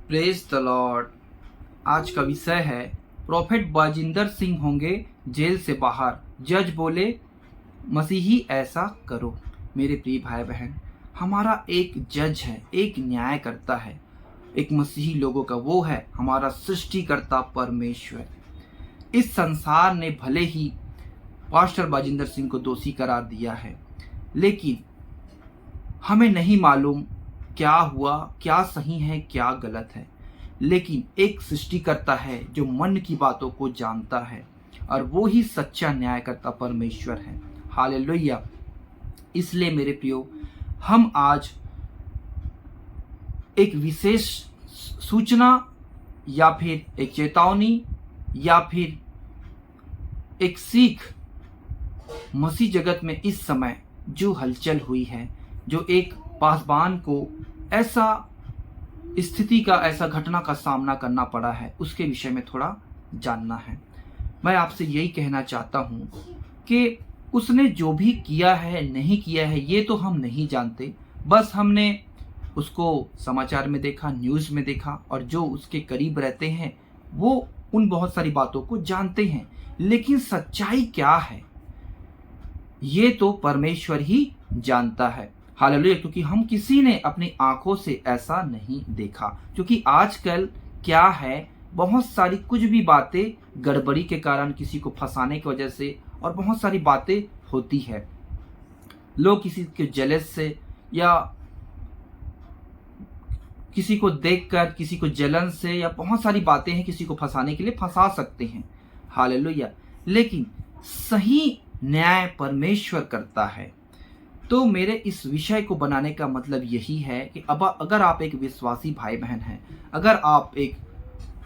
Praise the Lord. आज का विषय है प्रॉफेट बाजिंदर सिंह होंगे जेल से बाहर, जज बोले मसीही ऐसा करो। मेरे प्रिय भाई बहन, हमारा एक जज है, एक न्यायकर्ता है, एक मसीही लोगों का वो है हमारा सृष्टिकर्ता परमेश्वर। इस संसार ने भले ही पास्टर बाजिंदर सिंह को दोषी करार दिया है, लेकिन हमें नहीं मालूम क्या हुआ, क्या सही है क्या गलत है। लेकिन एक सृष्टिकर्ता है जो मन की बातों को जानता है, और वो ही सच्चा न्यायकर्ता परमेश्वर है। हालेलुया। इसलिए मेरे प्रियो, हम आज एक विशेष सूचना या फिर एक चेतावनी या फिर एक सीख मसीह जगत में इस समय जो हलचल हुई है, जो एक पासबान को ऐसा स्थिति का, ऐसा घटना का सामना करना पड़ा है, उसके विषय में थोड़ा जानना है। मैं आपसे यही कहना चाहता हूँ कि उसने जो भी किया है नहीं किया है ये तो हम नहीं जानते, बस हमने उसको समाचार में देखा, न्यूज़ में देखा, और जो उसके करीब रहते हैं वो उन बहुत सारी बातों को जानते हैं। लेकिन सच्चाई क्या है ये तो परमेश्वर ही जानता है। हालेलुया। क्योंकि हम किसी ने अपनी आंखों से ऐसा नहीं देखा। क्योंकि आजकल क्या है, बहुत सारी कुछ भी बातें गड़बड़ी के कारण, किसी को फंसाने की वजह से, और बहुत सारी बातें होती है। लोग किसी के जेलस से या किसी को देखकर, किसी को जलन से, या बहुत सारी बातें हैं किसी को फंसाने के लिए फंसा सकते हैं। हालेलुया। लेकिन सही न्याय परमेश्वर करता है। तो मेरे इस विषय को बनाने का मतलब यही है कि अब अगर आप एक विश्वासी भाई बहन हैं, अगर आप एक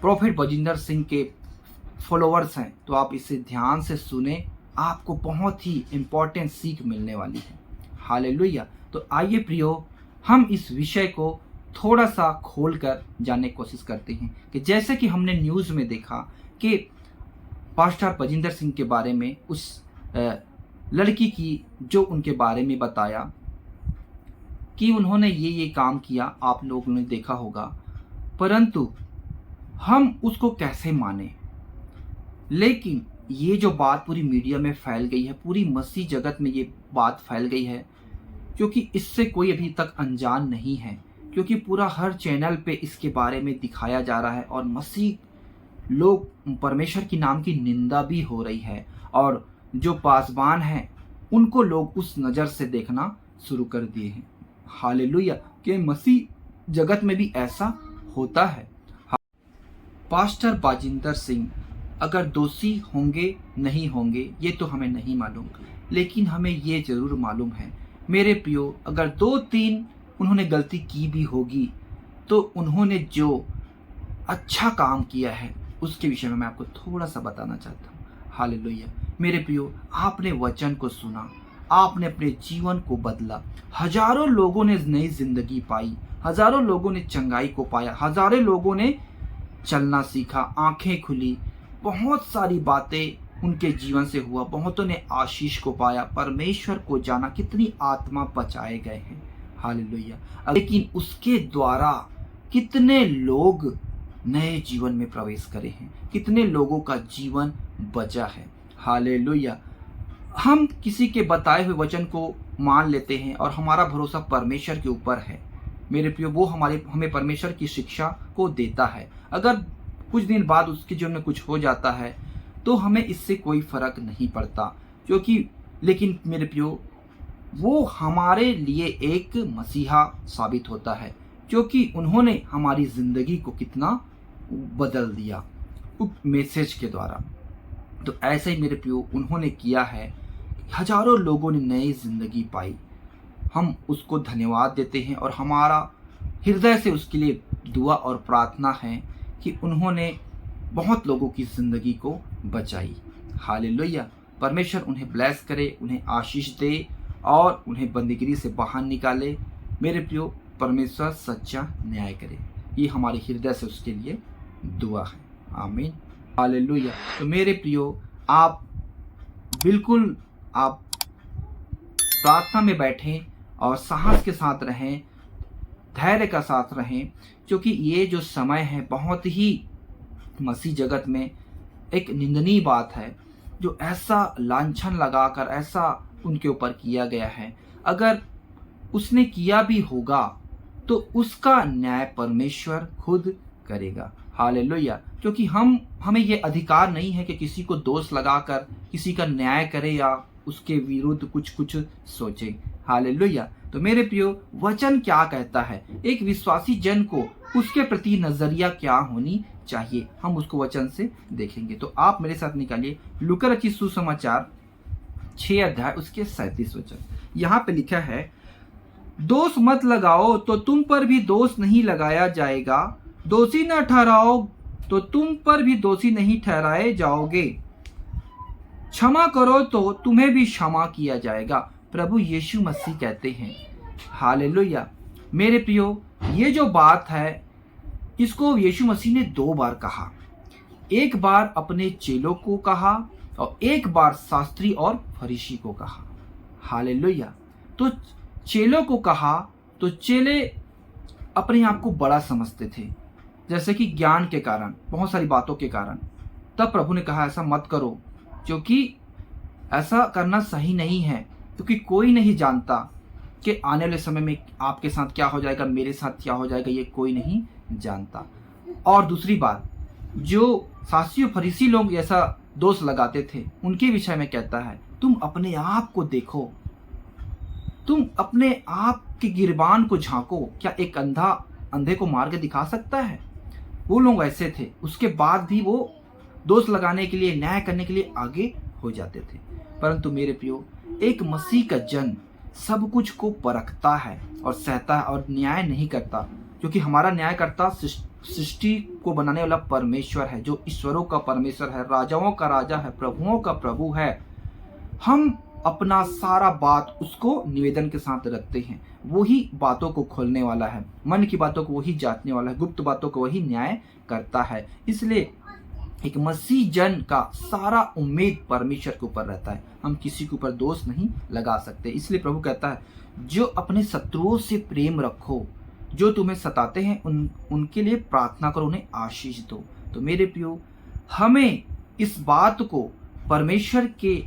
प्रॉफेट बाजिंदर सिंह के फॉलोअर्स हैं, तो आप इसे ध्यान से सुने, आपको बहुत ही इम्पोर्टेंट सीख मिलने वाली है। हालेलुया। तो आइए प्रियो, हम इस विषय को थोड़ा सा खोल कर जानने की कोशिश करते हैं कि जैसे कि हमने न्यूज़ में देखा कि पास्टर बाजिंदर सिंह के बारे में, उस लड़की की जो उनके बारे में बताया कि उन्होंने ये काम किया, आप लोगों ने देखा होगा। परंतु हम उसको कैसे माने। लेकिन ये जो बात पूरी मीडिया में फैल गई है, पूरी मसीह जगत में ये बात फैल गई है, क्योंकि इससे कोई अभी तक अनजान नहीं है, क्योंकि पूरा हर चैनल पे इसके बारे में दिखाया जा रहा है, और मसीह लोग परमेश्वर की नाम की निंदा भी हो रही है, और जो पासबान हैं उनको लोग उस नज़र से देखना शुरू कर दिए हैं। हालेलुया। कि मसीह जगत में भी ऐसा होता है। पास्टर बाजिंदर सिंह अगर दोषी होंगे नहीं होंगे ये तो हमें नहीं मालूम, लेकिन हमें ये ज़रूर मालूम है मेरे प्रियो, अगर 2-3 उन्होंने गलती की भी होगी, तो उन्होंने जो अच्छा काम किया है उसके विषय में मैं आपको थोड़ा सा बताना चाहता हूँ। हालेलुया। मेरे प्रियो, आपने वचन को सुना, आपने अपने जीवन को बदला, हजारों लोगों ने नई जिंदगी पाई, हजारों लोगों ने चंगाई को पाया, हजारों लोगों ने चलना सीखा, आंखें खुली, बहुत सारी बातें उनके जीवन से हुआ, बहुतों ने आशीष को पाया, परमेश्वर को जाना, कितनी आत्मा बचाए गए हैं। हालेलुया। लेकिन उसके द्वारा कितने लोग नए जीवन में प्रवेश करे हैं, कितने लोगों का जीवन बचा है। हालेलुया। हम किसी के बताए हुए वचन को मान लेते हैं, और हमारा भरोसा परमेश्वर के ऊपर है मेरे प्रियो। वो हमें परमेश्वर की शिक्षा को देता है। अगर कुछ दिन बाद उसके जीवन में कुछ हो जाता है तो हमें इससे कोई फर्क नहीं पड़ता, क्योंकि लेकिन मेरे प्रियो, वो हमारे लिए एक मसीहा साबित होता है, क्योंकि उन्होंने हमारी ज़िंदगी को कितना बदल दिया उस मैसेज के द्वारा। तो ऐसे ही मेरे प्रियो उन्होंने किया है, हजारों लोगों ने नई ज़िंदगी पाई। हम उसको धन्यवाद देते हैं, और हमारा हृदय से उसके लिए दुआ और प्रार्थना है कि उन्होंने बहुत लोगों की ज़िंदगी को बचाई। हालेलुया। परमेश्वर उन्हें ब्लेस करे, उन्हें आशीष दे, और उन्हें बंदीगिरी से बाहर निकाले। मेरे प्रियो, परमेश्वर सच्चा न्याय करे, ये हमारे हृदय से उसके लिए दुआ है। आमीन। हालेलुया। तो मेरे प्रियो, आप बिल्कुल आप प्रार्थना में बैठें और साहस के साथ रहें, धैर्य का साथ रहें, क्योंकि ये जो समय है बहुत ही मसीह जगत में एक निंदनीय बात है, जो ऐसा लांछन लगाकर ऐसा उनके ऊपर किया गया है। अगर उसने किया भी होगा तो उसका न्याय परमेश्वर खुद करेगा। हालेलुया। क्योंकि हमें ये अधिकार नहीं है कि किसी को दोष लगाकर किसी का न्याय करें या उसके विरुद्ध कुछ सोचे। हालेलुया। तो मेरे प्रियो, वचन क्या कहता है, एक विश्वासी जन को उसके प्रति नजरिया क्या होनी चाहिए, हम उसको वचन से देखेंगे। तो आप मेरे साथ निकालिए लूका रचित सुसमाचार 6 अध्याय उसके 37 वचन। यहाँ पे लिखा है, दोष मत लगाओ तो तुम पर भी दोष नहीं लगाया जाएगा, दोषी न ठहराओ तो तुम पर भी दोषी नहीं ठहराए जाओगे, क्षमा करो तो तुम्हें भी क्षमा किया जाएगा। प्रभु यीशु मसीह कहते हैं। हालेलुया। मेरे प्रियो, ये जो बात है इसको यीशु मसीह ने 2 बार कहा। एक बार अपने चेलों को कहा और एक बार शास्त्री और फरीसी को कहा। हालेलुया। तो चेलों को कहा तो चेले अपने आप को बड़ा समझते थे, जैसे कि ज्ञान के कारण, बहुत सारी बातों के कारण। तब प्रभु ने कहा ऐसा मत करो, क्योंकि ऐसा करना सही नहीं है, क्योंकि कोई नहीं जानता कि आने वाले समय में आपके साथ क्या हो जाएगा, मेरे साथ क्या हो जाएगा, ये कोई नहीं जानता। और दूसरी बात, जो शास्त्री और फरीसी लोग ऐसा दोष लगाते थे उनके विषय में कहता है, तुम अपने आप को देखो, तुम अपने आप के गिरबान को झांको, क्या एक अंधा अंधे को मार के दिखा सकता है? वो लोग ऐसे थे, उसके बाद भी वो दोष लगाने के लिए, न्याय करने के लिए आगे हो जाते थे। परंतु मेरे प्रियो, एक मसीह का जन सब कुछ को परखता है और सहता है और न्याय नहीं करता, क्योंकि हमारा न्यायकर्ता सृष्टि को बनाने वाला परमेश्वर है, जो ईश्वरों का परमेश्वर है, राजाओं का राजा है, प्रभुओं का प्रभु है। हम अपना सारा बात उसको निवेदन के साथ रखते हैं, वही बातों को खोलने वाला है, मन की बातों को वही जांचने वाला है, गुप्त बातों को वही न्याय करता है। इसलिए एक मसीह जन का सारा उम्मीद परमेश्वर के ऊपर रहता है, हम किसी के ऊपर दोष नहीं लगा सकते। इसलिए प्रभु कहता है, जो अपने शत्रुओं से प्रेम रखो, जो तुम्हें सताते हैं उनके लिए प्रार्थना करो, उन्हें आशीष दो। तो मेरे प्रियो, हमें इस बात को परमेश्वर के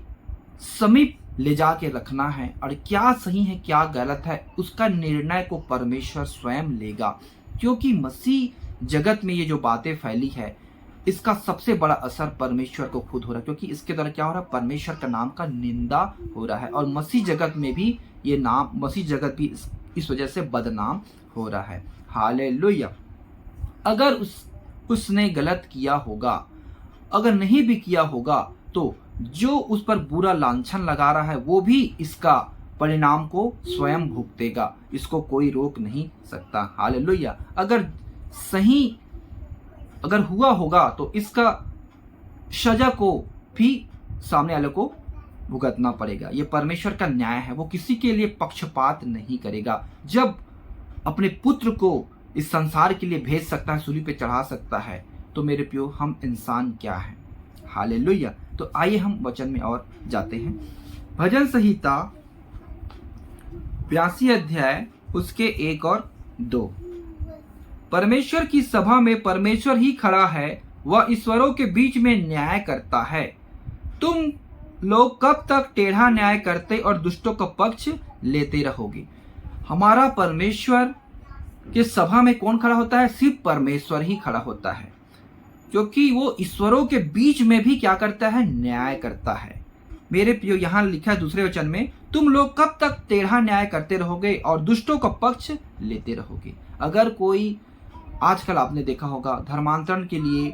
समीप ले जाके रखना है, और क्या सही है क्या गलत है उसका निर्णय को परमेश्वर स्वयं लेगा। क्योंकि मसीह जगत में ये जो बातें फैली है, इसका सबसे बड़ा असर परमेश्वर को खुद हो रहा है, क्योंकि इसके द्वारा क्या हो रहा है, परमेश्वर का नाम का निंदा हो रहा है। और मसीह जगत में भी ये नाम, मसीह जगत भी इस वजह से बदनाम हो रहा है। हालेलुया। अगर उसने गलत किया होगा, अगर नहीं भी किया होगा, तो जो उस पर बुरा लांछन लगा रहा है वो भी इसका परिणाम को स्वयं भुगतेगा, इसको कोई रोक नहीं सकता। हालेलुया। अगर हुआ होगा तो इसका सजा को भी सामने वाले को भुगतना पड़ेगा। ये परमेश्वर का न्याय है, वो किसी के लिए पक्षपात नहीं करेगा। जब अपने पुत्र को इस संसार के लिए भेज सकता है, सूली पे चढ़ा सकता है, तो मेरे प्रियो, हम इंसान क्या हैं? हालेलुया। तो आइए हम वचन में और जाते हैं। भजन संहिता 82 अध्याय उसके 1 और 2। परमेश्वर की सभा में परमेश्वर ही खड़ा है, वह ईश्वरों के बीच में न्याय करता है। तुम लोग कब तक टेढ़ा न्याय करते और दुष्टों का पक्ष लेते रहोगे? हमारा परमेश्वर के सभा में कौन खड़ा होता है? सिर्फ परमेश्वर ही खड़ा होता है, क्योंकि वो ईश्वरों के बीच में भी क्या करता है? न्याय करता है। मेरे प्रियो, यहाँ लिखा है दूसरे वचन में, तुम लोग कब तक टेढ़ा न्याय करते रहोगे और दुष्टों का पक्ष लेते रहोगे। अगर कोई, आजकल आपने देखा होगा धर्मांतरण के लिए,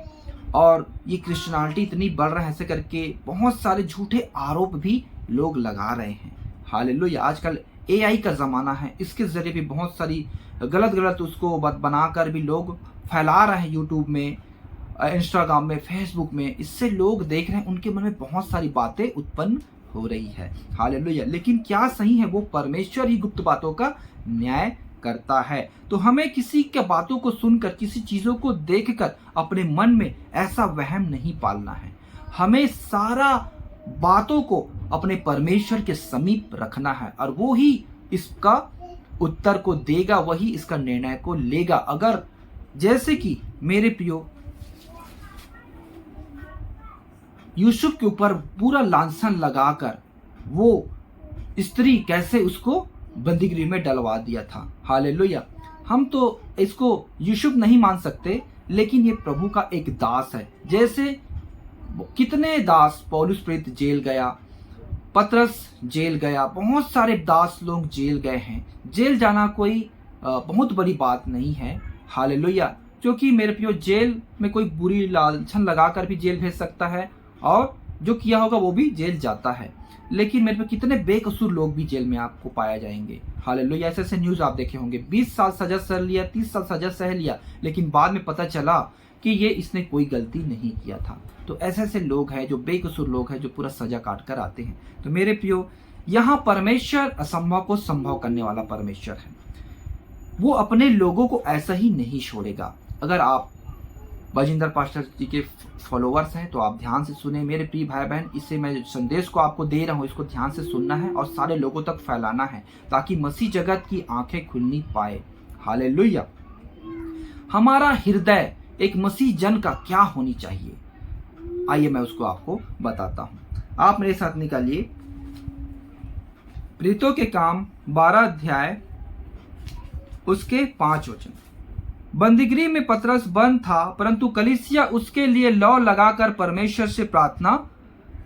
और ये क्रिश्चियनिटी इतनी बढ़ रहा है, ऐसे करके बहुत सारे झूठे आरोप भी लोग लगा रहे हैं। हालेलुया। आजकल AI का ज़माना है, इसके ज़रिए भी बहुत सारी गलत उसको बनाकर भी लोग फैला रहे हैं, यूट्यूब में, इंस्टाग्राम में, फेसबुक में। इससे लोग देख रहे हैं, उनके मन में बहुत सारी बातें उत्पन्न हो रही है। हालेलुया। लेकिन क्या सही है? वो परमेश्वर ही गुप्त बातों का न्याय करता है। तो हमें किसी के बातों को सुनकर, किसी चीज़ों को देखकर अपने मन में ऐसा वहम नहीं पालना है। हमें सारा बातों को अपने परमेश्वर के समीप रखना है, और वो ही इसका उत्तर को देगा, वही इसका निर्णय को लेगा। अगर जैसे कि मेरे प्रियो यूसुफ के ऊपर पूरा लांछन लगाकर वो स्त्री कैसे उसको बंदीगृह में डलवा दिया था। हालेलुया। हम तो इसको यूसुफ नहीं मान सकते, लेकिन ये प्रभु का एक दास है। जैसे कितने दास, पौलुस प्रेरित जेल गया, पतरस जेल गया, बहुत सारे दास लोग जेल गए हैं। जेल जाना कोई बहुत बड़ी बात नहीं है। हालेलुया। क्योंकि मेरे प्रियो जेल में कोई बुरी लालछन लगाकर भी जेल भेज सकता है, और जो किया होगा वो भी जेल जाता है। लेकिन मेरे पे कितने बेकसूर लोग भी जेल में आपको पाया जाएंगे। हालेलुया। ऐसे ऐसे न्यूज आप देखे होंगे, 20 साल सजा सह लिया, 30 साल सजा सह लिया, लेकिन बाद में पता चला कि ये इसने कोई गलती नहीं किया था। तो ऐसे ऐसे लोग हैं जो बेकसूर लोग हैं, जो पूरा सजा काट कर आते हैं। तो मेरे प्रियो, यहाँ परमेश्वर असंभव को संभव करने वाला परमेश्वर है। वो अपने लोगों को ऐसा ही नहीं छोड़ेगा। अगर आप बजिंदर पास्टर जी के फॉलोवर्स हैं तो आप ध्यान से सुने मेरे प्रिय भाई बहन। इससे मैं संदेश को आपको दे रहा हूँ, इसको ध्यान से सुनना है और सारे लोगों तक फैलाना है, ताकि मसीह जगत की आंखें खुलनी पाए। हालेलुया। हमारा हृदय एक मसीह जन का क्या होनी चाहिए, आइए मैं उसको आपको बताता हूँ। आप मेरे साथ निकालिए प्रेरितों के काम 12 अध्याय उसके 5 वचन। बंदीगृह में पतरस बंद था, परंतु कलीसिया उसके लिए लौ लगाकर परमेश्वर से प्रार्थना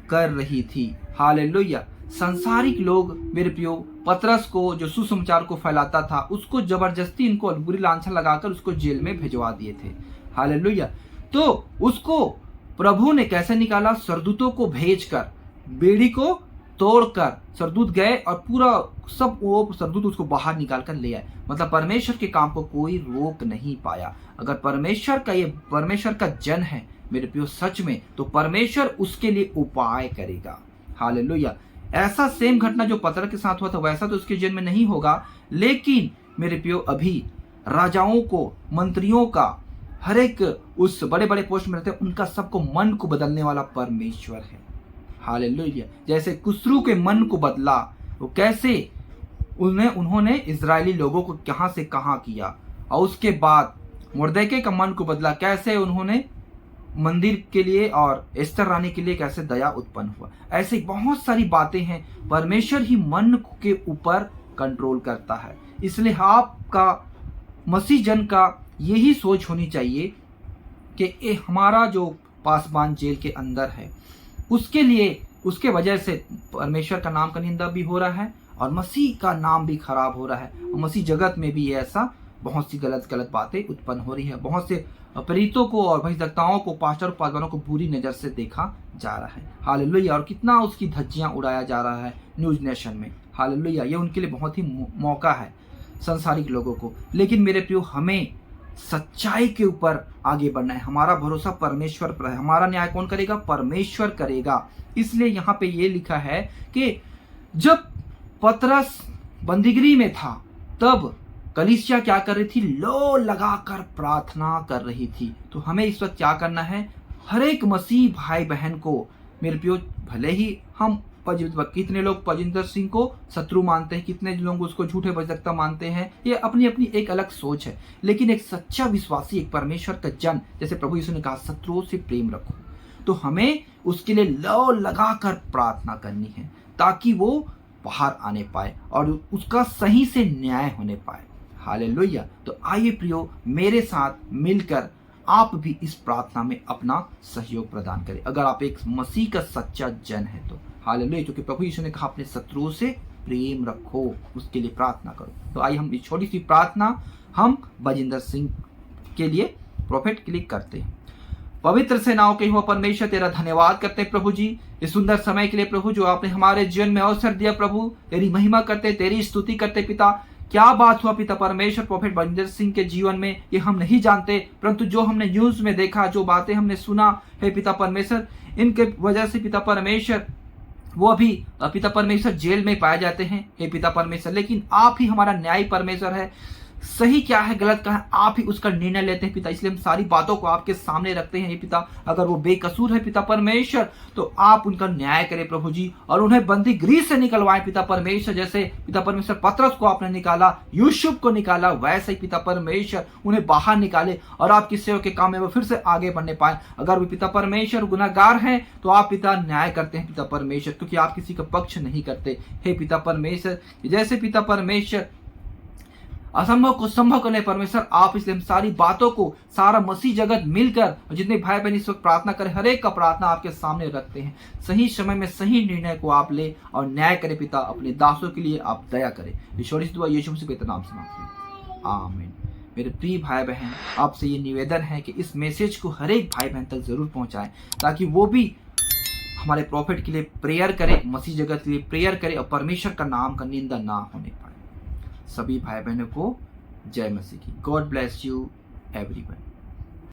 कर रही थी। हालेलुया। संसारिक लोग मेरे प्रियो पतरस को, जो सुसमाचार को फैलाता था, उसको जबरदस्ती इनको बुरी लांछन लगाकर उसको जेल में भिजवा दिए थे। हालेलुया। तो उसको प्रभु ने कैसे निकाला? सरदूतों को भेजकर, बेड़ी को तोड़कर सरदूत गए और पूरा सब वो सरदूत उसको बाहर निकाल कर ले आए। मतलब परमेश्वर के काम को कोई रोक नहीं पाया। अगर परमेश्वर का जन है मेरे प्रियो सच में, तो परमेश्वर उसके लिए उपाय करेगा। हालेलुया। ऐसा सेम घटना जो पतरस के साथ हुआ था वैसा तो उसके जन में नहीं होगा, लेकिन मेरे प्रियो अभी राजाओं को, मंत्रियों का, हर एक उस बड़े बड़े पोस्ट में रहते हैं, उनका सबको मन को बदलने वाला परमेश्वर है। हालेलुया। जैसे कुस्रू के मन को बदला, वो कैसे उन्होंने इजरायली लोगों को कहां से कहां किया, और उसके बाद मुर्दके का मन को बदला, कैसे उन्होंने मंदिर के लिए और एस्तर रानी के लिए कैसे दया उत्पन्न हुआ। ऐसे बहुत सारी बातें हैं। परमेश्वर ही मन के ऊपर कंट्रोल करता है। इसलिए आपका मसीह जन का यही सोच होनी चाहिए कि ये हमारा जो पासबान जेल के अंदर है, उसके लिए, उसके वजह से परमेश्वर का नाम का निंदा भी हो रहा है और मसीह का नाम भी खराब हो रहा है, और मसीह जगत में भी ऐसा बहुत सी गलत बातें उत्पन्न हो रही है। बहुत से प्रेरितों को और भविष्यवक्ताओं को, पास्टर और पासवानों को बुरी नजर से देखा जा रहा है। हालेलुया। और कितना उसकी धज्जियां उड़ाया जा रहा है न्यूज नेशन में। हालेलुया। ये उनके लिए बहुत ही मौका है संसारिक लोगों को। लेकिन मेरे प्रियो, हमें सच्चाई के ऊपर आगे बढ़ना है। हमारा भरोसा परमेश्वर पर है। हमारा न्याय कौन करेगा? परमेश्वर करेगा। इसलिए यहाँ पे ये लिखा है कि जब पतरस बंदीगृह में था, तब कलीसिया क्या कर रही थी? लो लगाकर प्रार्थना कर रही थी। तो हमें इस वक्त क्या करना है? हर एक मसीह भाई बहन को मेरे प्रियो, भले ही हम कितने लोग पजिंदर सिंह को शत्रु मानते हैं, कितने लोग उसको झूठे भविष्यवक्ता मानते हैं, ये अपनी अपनी एक अलग सोच है। लेकिन एक सच्चा विश्वासी, एक परमेश्वर का जन, जैसे प्रभु यीशु ने कहा, शत्रुओं से प्रेम रखो, तो हमें उसके लिए लौ लगाकर प्रार्थना करनी है, ताकि वो बाहर आने पाए और उसका सही से न्याय होने पाए। हालेलुया। तो आइए प्रियो, मेरे साथ मिलकर आप भी इस प्रार्थना में अपना सहयोग प्रदान करें, अगर आप एक मसीह का सच्चा जन है तो। हालेलुया। क्योंकि प्रभु यीशु ने कहा, अपने शत्रुओं से प्रेम रखो, उसके लिए प्रार्थना करो। तो आइए हम इस छोटी सी प्रार्थना हम बजिंदर सिंह के लिए, प्रोफेट के लिए करते हैं। पवित्र सेनाओं के हुआ परमेश्वर, तेरा धन्यवाद करते हैं प्रभु जी, इस सुंदर समय के लिए प्रभु, जो आपने हमारे जीवन में अवसर दिया प्रभु। तेरी महिमा करते, तेरी स्तुति करते पिता। क्या बात हुआ पिता परमेश्वर, प्रोफेट बजिंदर सिंह के जीवन में, ये हम नहीं जानते, परंतु जो हमने न्यूज में देखा, जो बातें हमने सुना है पिता परमेश्वर, इनके वजह से पिता परमेश्वर वो अभी पिता परमेश्वर जेल में पाए जाते हैं हे पिता परमेश्वर। लेकिन आप ही हमारा न्याय परमेश्वर है सही क्या है गलत क्या है, आप ही उसका निर्णय लेते हैं पिता। इसलिए हम सारी बातों को आपके सामने रखते हैं हे पिता। अगर वो बेकसूर है पिता परमेश्वर, तो आप उनका न्याय करें प्रभु जी, और उन्हें बंदी गृह से निकलवाएं पिता परमेश्वर। जैसे पिता परमेश्वर पतरस को आपने निकाला, यूसुफ को निकाला, वैसे ही पिता परमेश्वर उन्हें बाहर निकाले और आपकी सेवा के काम में वो फिर से आगे बढ़ने पाए। अगर वो पिता परमेश्वर गुनाहगार हैं, तो आप पिता न्याय करते हैं पिता परमेश्वर, क्योंकि आप किसी का पक्ष नहीं करते हे पिता परमेश्वर। जैसे पिता परमेश्वर असंभव को संभव करने परमेश्वर आप, इसलिए हम सारी बातों को, सारा मसीह जगत मिलकर जितने भाई बहन इस वक्त प्रार्थना करें, हर एक का प्रार्थना आपके सामने रखते हैं। सही समय में सही निर्णय को आप ले और न्याय करें पिता। अपने दासों के लिए आप दया करें। ईश्वर इस दुआ यीशु मसीह के नाम से मांगते हैं, आमीन। मेरे प्रिय भाई बहन, आपसे ये निवेदन है कि इस मैसेज को हर एक भाई बहन तक जरूर पहुंचाएं, ताकि वो भी हमारे प्रॉफिट के लिए प्रेयर करे, मसीह जगत के लिए प्रेयर करे और परमेश्वर का नाम का निंदा ना होने पाए। सभी भाई बहनों को जय मसीह की। God bless you everyone.